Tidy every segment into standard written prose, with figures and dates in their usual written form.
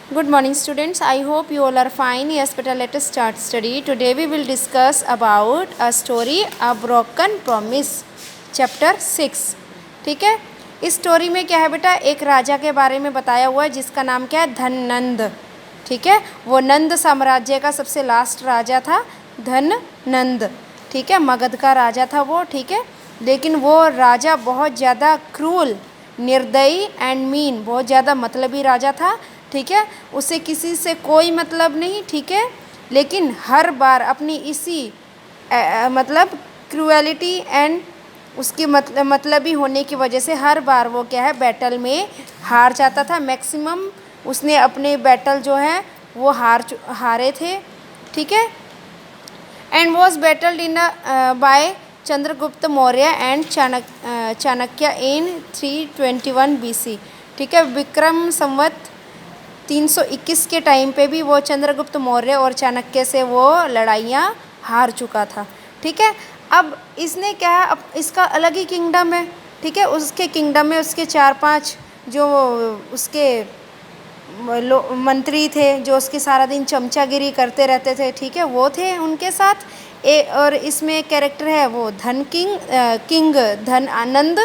Good morning, students. I hope you all are fine. Yes, but let us start study. Today we will discuss about a story, A Broken Promise, Chapter 6. ठीक है, इस story में क्या है बेटा, एक राजा के बारे में बताया हुआ है जिसका नाम क्या है, धननंद। ठीक है, वो नंद साम्राज्य का सबसे लास्ट राजा था, धननंद। ठीक है, मगध का राजा था वो। ठीक है, लेकिन वो राजा बहुत ज़्यादा क्रूल, निर्दयी एंड मीन, बहुत ज़्यादा मतलबी राजा था। ठीक है, उसे किसी से कोई मतलब नहीं। ठीक है, लेकिन हर बार अपनी इसी मतलब क्रूएलिटी एंड उसकी मतलबी होने की वजह से हर बार वो क्या है, बैटल में हार जाता था। मैक्सिमम उसने अपने बैटल जो है वो हारे थे। ठीक है, and was battled in by Chandragupta Maurya and Chanakya in 321 BC। ठीक है, विक्रम संवत 321 के टाइम पे भी वो चंद्रगुप्त मौर्य और चाणक्य से वो लड़ाइयाँ हार चुका था। ठीक है, अब इसने क्या है, अब इसका अलग ही किंगडम है। ठीक है, उसके किंगडम में उसके 4-5 जो उसके मंत्री थे, जो उसके सारा दिन चमचागिरी करते रहते थे। ठीक है, वो थे उनके साथ। और इसमें कैरेक्टर है वो किंग धन आनंद।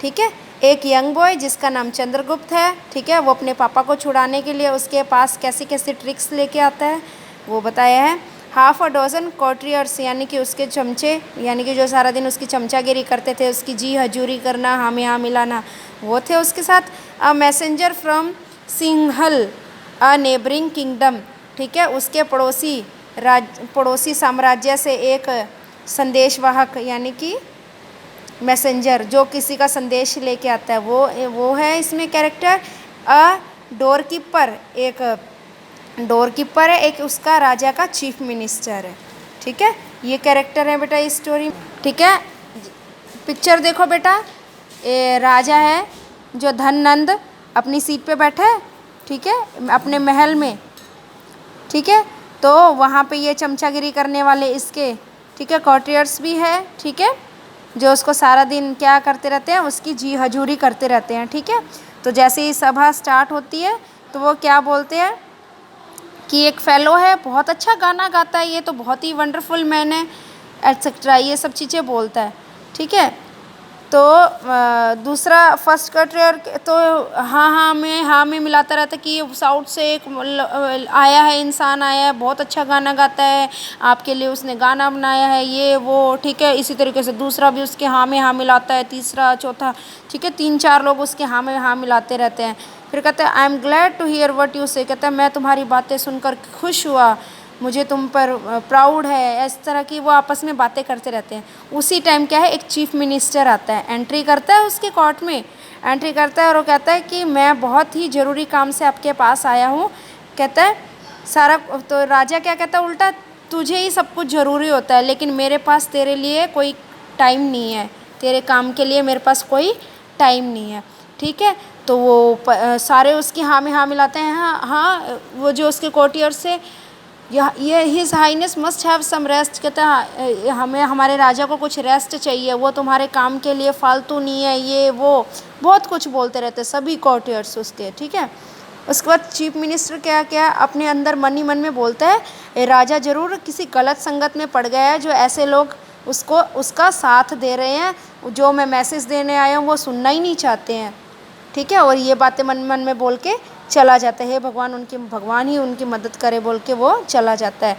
ठीक है, एक यंग बॉय जिसका नाम चंद्रगुप्त है। ठीक है, वो अपने पापा को छुड़ाने के लिए उसके पास कैसी कैसी ट्रिक्स लेके आता है वो बताया है। हाफ अ डजन कॉर्टियर्स, यानी कि उसके चमचे, यानी कि जो सारा दिन उसकी चमचागिरी करते थे, उसकी जी हजूरी करना, हाँ में हाँ मिलाना, वो थे उसके साथ। A messenger from Sinhala, a neighbouring kingdom. ठीक है, उसके पड़ोसी साम्राज्य से एक संदेशवाहक, यानी कि मैसेंजर, जो किसी का संदेश लेके आता है, वो है इसमें कैरेक्टर। अ डोर कीपर है, एक उसका राजा का चीफ मिनिस्टर है। ठीक है, ये कैरेक्टर है बेटा इस स्टोरी। ठीक है, पिक्चर देखो बेटा, ये राजा है जो धननंद अपनी सीट पे बैठा है। ठीक है, अपने महल में। ठीक है, तो वहाँ पे ये चमचागिरी करने वाले इसके, ठीक है, कॉर्टियर्स भी है। ठीक है, जो उसको सारा दिन क्या करते रहते हैं, उसकी जी हजूरी करते रहते हैं। ठीक है, तो जैसे ही सभा स्टार्ट होती है तो वो क्या बोलते हैं कि एक फेलो है, बहुत अच्छा गाना गाता है, ये तो बहुत ही वंडरफुल मैन है, एटसेट्रा, ये सब चीज़ें बोलता है। ठीक है, तो दूसरा फर्स्ट कट्रियर तो हाँ में मिलाता रहता है कि साउथ से एक आया है, इंसान आया है, बहुत अच्छा गाना गाता है, आपके लिए उसने गाना बनाया है, ये वो। ठीक है, इसी तरीके से दूसरा भी उसके हाँ में हाँ मिलाता है, तीसरा चौथा। ठीक है, 3-4 लोग उसके हाँ में हाँ मिलाते रहते हैं। फिर कहते हैं I am glad to hear what you say, कहता है मैं तुम्हारी बातें सुनकर खुश हुआ, मुझे तुम पर प्राउड है। इस तरह की वो आपस में बातें करते रहते हैं। उसी टाइम क्या है, एक चीफ मिनिस्टर आता है, एंट्री करता है उसके कोर्ट में, एंट्री करता है और वो कहता है कि मैं बहुत ही ज़रूरी काम से आपके पास आया हूँ। कहता है सारा, तो राजा क्या कहता है उल्टा, तुझे ही सब कुछ ज़रूरी होता है, लेकिन मेरे पास तेरे लिए कोई टाइम नहीं है, तेरे काम के लिए मेरे पास कोई टाइम नहीं है। ठीक है, तो वो सारे उसकी हाँ में हाँ मिलाते हैं। हाँ, वो जो उसके कोर्टियर से, ये his highness must have some rest, कहता है हमें, हमारे राजा को कुछ रेस्ट चाहिए, वो तुम्हारे काम के लिए फालतू नहीं है, ये वो बहुत कुछ बोलते रहते सभी कॉर्टियर्स उसके। ठीक है, उसके बाद चीफ मिनिस्टर क्या क्या अपने अंदर मन ही मन में बोलता है, ये राजा ज़रूर किसी गलत संगत में पड़ गया है, जो ऐसे लोग उसका साथ दे रहे हैं, जो मैं मैसेज देने आया हूँ वो सुनना ही नहीं चाहते हैं। ठीक है, और ये बातें मन मन में बोल के चला जाता है, भगवान ही उनकी मदद करे बोल के वो चला जाता है।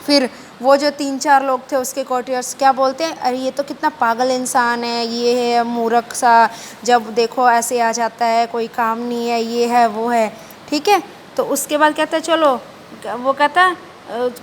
फिर वो जो 3-4 लोग थे उसके कॉर्टियर्स क्या बोलते हैं, अरे ये तो कितना पागल इंसान है, ये है मूर्ख सा, जब देखो ऐसे आ जाता है, कोई काम नहीं है, ये है वो है। ठीक है, तो उसके बाद कहता है चलो, वो कहता है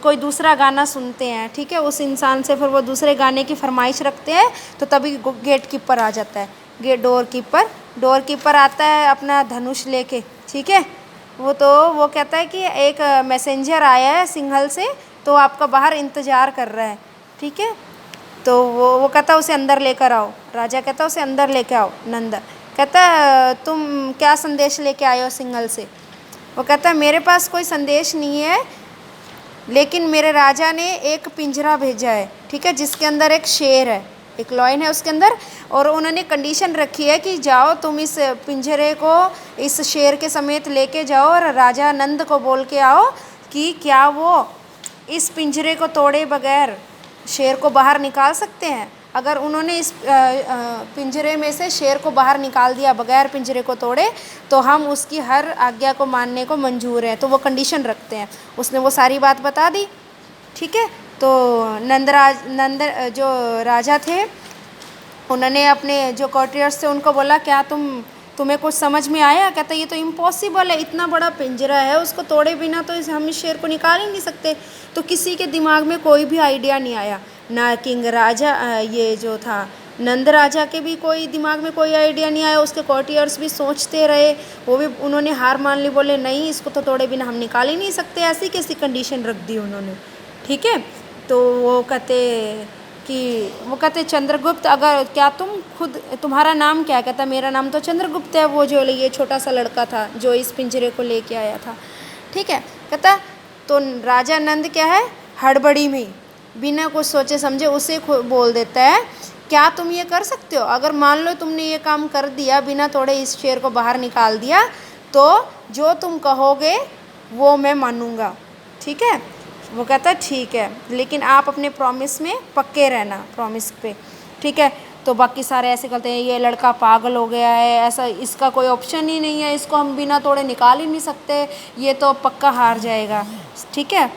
कोई दूसरा गाना सुनते हैं। ठीक है, उस इंसान से फिर वो दूसरे गाने की फरमाइश रखते हैं, तो तभी गेट कीपर आ जाता है, डोर कीपर आता है अपना धनुष लेके। ठीक है, वो कहता है कि एक मैसेंजर आया है सिंघल से, तो आपका बाहर इंतज़ार कर रहा है। ठीक है, तो वो कहता है उसे अंदर लेकर आओ। राजा कहता है उसे अंदर लेके आओ। नंद कहता है तुम क्या संदेश लेके आए हो सिंघल से। वो कहता है मेरे पास कोई संदेश नहीं है, लेकिन मेरे राजा ने एक पिंजरा भेजा है। ठीक है, जिसके अंदर एक शेर है। एक लॉयन है उसके अंदर, और उन्होंने कंडीशन रखी है कि जाओ तुम इस पिंजरे को इस शेर के समेत लेके जाओ और राजा नंद को बोल के आओ कि क्या वो इस पिंजरे को तोड़े बगैर शेर को बाहर निकाल सकते हैं। अगर उन्होंने इस पिंजरे में से शेर को बाहर निकाल दिया बगैर पिंजरे को तोड़े तो हम उसकी हर आज्ञा को मानने को मंजूर हैं। तो वो कंडीशन रखते हैं। उसने वो सारी बात बता दी। ठीक है, तो नंद जो राजा थे उन्होंने अपने जो कॉर्टियर्स थे उनको बोला क्या तुम्हें कुछ समझ में आया? कहता ये तो इम्पॉसिबल है, इतना बड़ा पिंजरा है, उसको तोड़े बिना तो हम इस शेर को निकाल ही नहीं सकते। तो किसी के दिमाग में कोई भी आइडिया नहीं आया, ना किंग राजा ये जो था नंद राजा के भी कोई दिमाग में कोई आइडिया नहीं आया। उसके कॉर्टियर्स भी सोचते रहे, वो भी उन्होंने हार मान ली, बोले नहीं इसको तो तोड़े बिना हम निकाल ही नहीं सकते। ऐसी कैसी कंडीशन रख दी उन्होंने। ठीक है, तो वो कहते चंद्रगुप्त अगर क्या तुम खुद तुम्हारा नाम क्या? कहता मेरा नाम तो चंद्रगुप्त है, वो जो ये छोटा सा लड़का था जो इस पिंजरे को लेके आया था। ठीक है, कहता तो राजा नंद क्या है हड़बड़ी में बिना कुछ सोचे समझे उसे बोल देता है क्या तुम ये कर सकते हो? अगर मान लो तुमने ये काम कर दिया, बिना तोड़े इस शेर को बाहर निकाल दिया, तो जो तुम कहोगे वो मैं मानूंगा। ठीक है, वो कहता है ठीक है, लेकिन आप अपने प्रॉमिस में पक्के रहना, प्रॉमिस पे। ठीक है, तो बाकी सारे ऐसे कहते हैं ये लड़का पागल हो गया है, ऐसा इसका कोई ऑप्शन ही नहीं है, इसको हम बिना तोड़े निकाल ही नहीं सकते, ये तो पक्का हार जाएगा। ठीक है,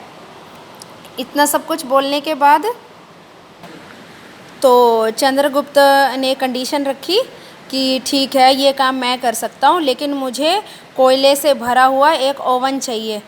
इतना सब कुछ बोलने के बाद तो चंद्रगुप्त ने कंडीशन रखी कि ठीक है ये काम मैं कर सकता हूँ, लेकिन मुझे कोयले से भरा हुआ एक ओवन चाहिए।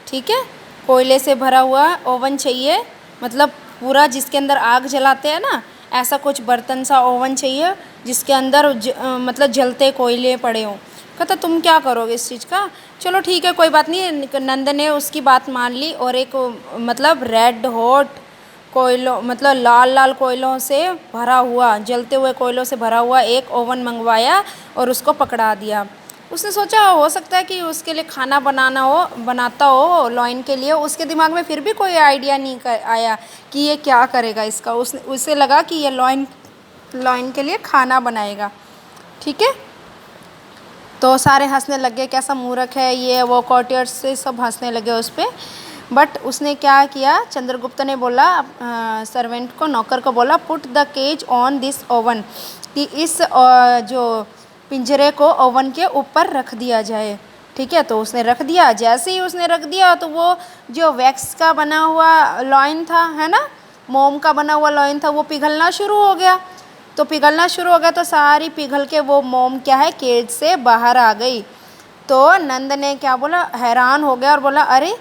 ठीक है, कोयले से भरा हुआ ओवन चाहिए, मतलब पूरा जिसके अंदर आग जलाते हैं ना, ऐसा कुछ बर्तन सा ओवन चाहिए जिसके अंदर मतलब जलते कोयले पड़े हों। कहता तुम क्या करोगे इस चीज़ का? चलो ठीक है कोई बात नहीं। नंद ने उसकी बात मान ली और एक मतलब रेड हॉट कोयलों मतलब लाल लाल कोयलों से भरा हुआ, जलते हुए कोयलों से भरा हुआ एक ओवन मंगवाया और उसको पकड़ा दिया। उसने सोचा हो सकता है कि उसके लिए खाना बनाता हो लॉयन के लिए। उसके दिमाग में फिर भी कोई आइडिया नहीं आया कि ये क्या करेगा इसका। उसे लगा कि ये लॉयन के लिए खाना बनाएगा। ठीक है, तो सारे हंसने लगे, कैसा मूर्ख है ये, वो कॉर्टियर्स से सब हंसने लगे उस पर। बट उसने क्या किया, चंद्रगुप्त ने बोला सर्वेंट को, नौकर को बोला put the cage on this oven, कि इस जो पिंजरे को ओवन के ऊपर रख दिया जाए। ठीक है, तो उसने रख दिया। जैसे ही उसने रख दिया तो वो जो वैक्स का बना हुआ लॉयन था, है ना, मोम का बना हुआ लॉयन था, वो पिघलना शुरू हो गया। तो पिघलना शुरू हो गया तो सारी पिघल के वो मोम क्या है केज से बाहर आ गई। तो नंद ने क्या बोला, हैरान हो गया और बोला अरे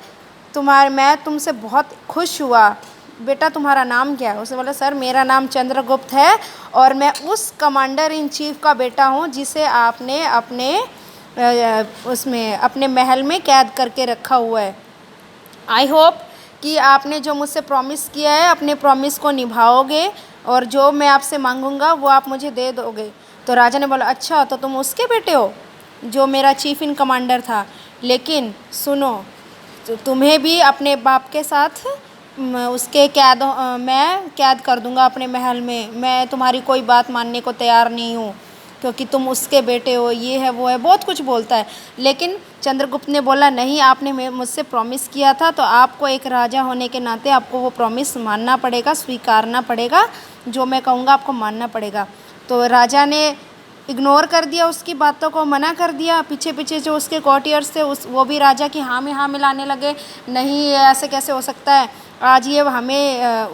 मैं तुमसे बहुत खुश हुआ, बेटा तुम्हारा नाम क्या है? उसने बोला सर मेरा नाम चंद्रगुप्त है और मैं उस कमांडर इन चीफ का बेटा हूँ जिसे आपने अपने महल में कैद करके रखा हुआ है। आई होप कि आपने जो मुझसे प्रॉमिस किया है अपने प्रॉमिस को निभाओगे और जो मैं आपसे मांगूंगा वो आप मुझे दे दोगे। तो राजा ने बोला अच्छा तो तुम उसके बेटे हो जो मेरा चीफ इन कमांडर था, लेकिन सुनो तो तुम्हें भी अपने बाप के साथ उसके मैं कैद कर दूंगा अपने महल में। मैं तुम्हारी कोई बात मानने को तैयार नहीं हूँ क्योंकि तुम उसके बेटे हो, ये है वो है, बहुत कुछ बोलता है। लेकिन चंद्रगुप्त ने बोला नहीं, आपने मुझसे प्रॉमिस किया था तो आपको एक राजा होने के नाते आपको वो प्रॉमिस मानना पड़ेगा, स्वीकारना पड़ेगा, जो मैं कहूँगा आपको मानना पड़ेगा। तो राजा ने इग्नोर कर दिया, उसकी बातों को मना कर दिया। पीछे पीछे जो उसके कॉर्टियर्स थे वो भी राजा की हाँ में हाँ मिलाने लगे, नहीं ये ऐसे कैसे हो सकता है, आज ये हमें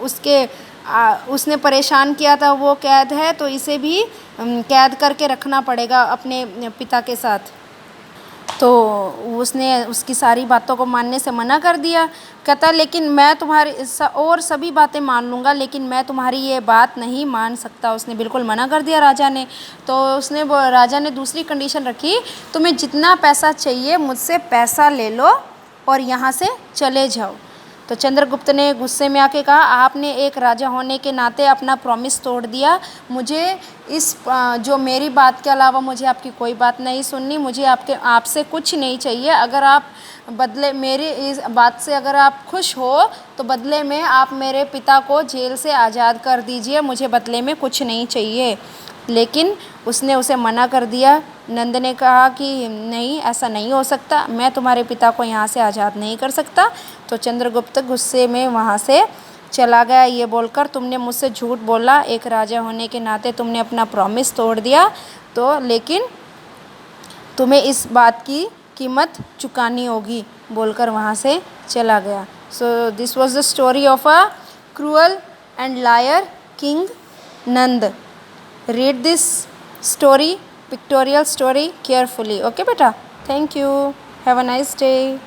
उसने परेशान किया था, वो कैद है तो इसे भी कैद करके रखना पड़ेगा अपने पिता के साथ। तो उसने उसकी सारी बातों को मानने से मना कर दिया। कहता लेकिन मैं तुम्हारी और सभी बातें मान लूँगा लेकिन मैं तुम्हारी ये बात नहीं मान सकता। उसने बिल्कुल मना कर दिया राजा ने। तो राजा ने दूसरी कंडीशन रखी, तुम्हें जितना पैसा चाहिए मुझसे पैसा ले लो और यहाँ से चले जाओ। तो चंद्रगुप्त ने गुस्से में आके कहा, आपने एक राजा होने के नाते अपना प्रॉमिस तोड़ दिया। मुझे इस जो मेरी बात के अलावा मुझे आपकी कोई बात नहीं सुननी, मुझे आपसे कुछ नहीं चाहिए। अगर आप बदले मेरी इस बात से अगर आप खुश हो तो बदले में आप मेरे पिता को जेल से आज़ाद कर दीजिए, मुझे बदले में कुछ नहीं चाहिए। लेकिन उसने उसे मना कर दिया। नंद ने कहा कि नहीं, ऐसा नहीं हो सकता, मैं तुम्हारे पिता को यहाँ से आज़ाद नहीं कर सकता। तो चंद्रगुप्त गुस्से में वहाँ से चला गया, ये बोलकर, तुमने मुझसे झूठ बोला, एक राजा होने के नाते तुमने अपना प्रॉमिस तोड़ दिया, तो लेकिन तुम्हें इस बात की कीमत चुकानी होगी, बोलकर वहाँ से चला गया। So this was the story of a cruel and liar king Nanda. Read this story, pictorial story carefully. Okay, beta? Thank you. Have a nice day.